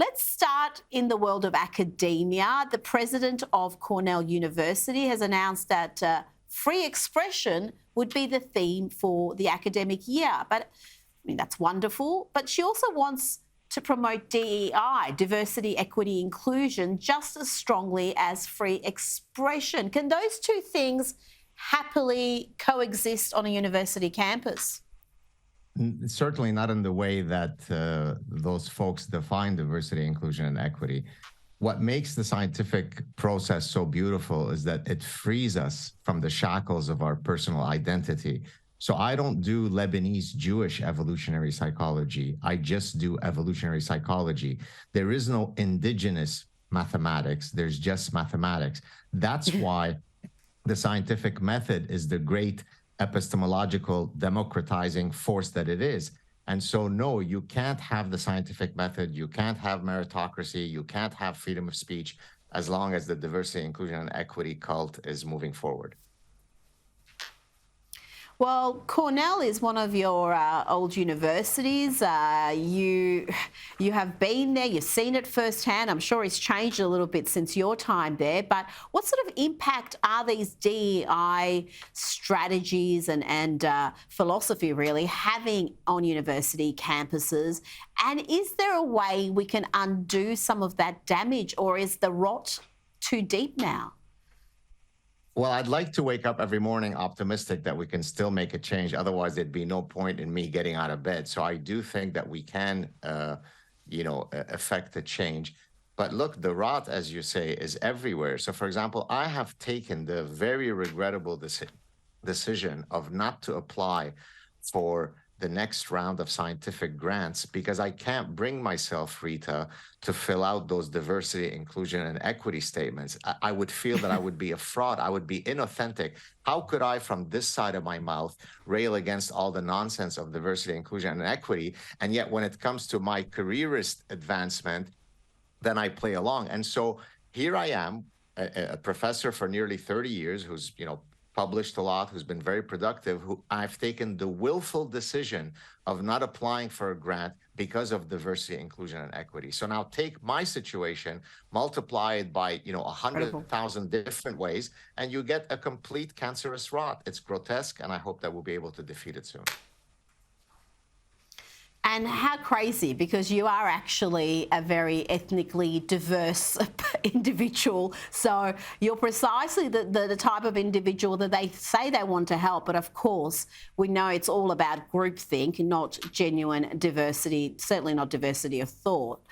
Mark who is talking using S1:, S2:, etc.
S1: Let's start in the world of academia. The president of Cornell University has announced that free expression would be the theme for the academic year. But I mean, that's wonderful. But she also wants to promote DEI, diversity, equity, inclusion, just as strongly as free expression. Can those two things happily coexist on a university campus?
S2: Certainly not in the way that those folks define diversity, inclusion, and equity. What makes the scientific process so beautiful is that it frees us from the shackles of our personal identity. So I don't do Lebanese Jewish evolutionary psychology. I just do evolutionary psychology. There is no indigenous mathematics. There's just mathematics. That's why the scientific method is the great epistemological democratizing force that it is. And so, no, you can't have the scientific method. You can't have meritocracy. You can't have freedom of speech as long as the diversity, inclusion, and equity cult is moving forward.
S1: Well, Cornell is one of your old universities. You have been there, you've seen it firsthand. I'm sure it's changed a little bit since your time there. But what sort of impact are these DEI strategies and philosophy really having on university campuses? And is there a way we can undo some of that damage, or is the rot too deep now?
S2: Well, I'd like to wake up every morning optimistic that we can still make a change. Otherwise, there'd be no point in me getting out of bed. So I do think that we can, affect the change. But look, the rot, as you say, is everywhere. So, for example, I have taken the very regrettable decision of not to apply for the next round of scientific grants because I can't bring myself, Rita, to fill out those diversity, inclusion, and equity statements. I would feel that I would be a fraud. I would be inauthentic. How could I, from this side of my mouth, rail against all the nonsense of diversity, inclusion, and equity? And yet when it comes to my careerist advancement, then I play along. And so here I am, a professor for nearly 30 years who's, published a lot, who's been very productive, who I've taken the willful decision of not applying for a grant because of diversity, inclusion, and equity. So now take my situation, multiply it by 100,000 different ways, and you get a complete cancerous rot. It's grotesque, and I hope that we'll be able to defeat it soon.
S1: And how crazy, because you are actually a very ethnically diverse individual. So you're precisely the type of individual that they say they want to help. But of course, we know it's all about groupthink, not genuine diversity, certainly not diversity of thought.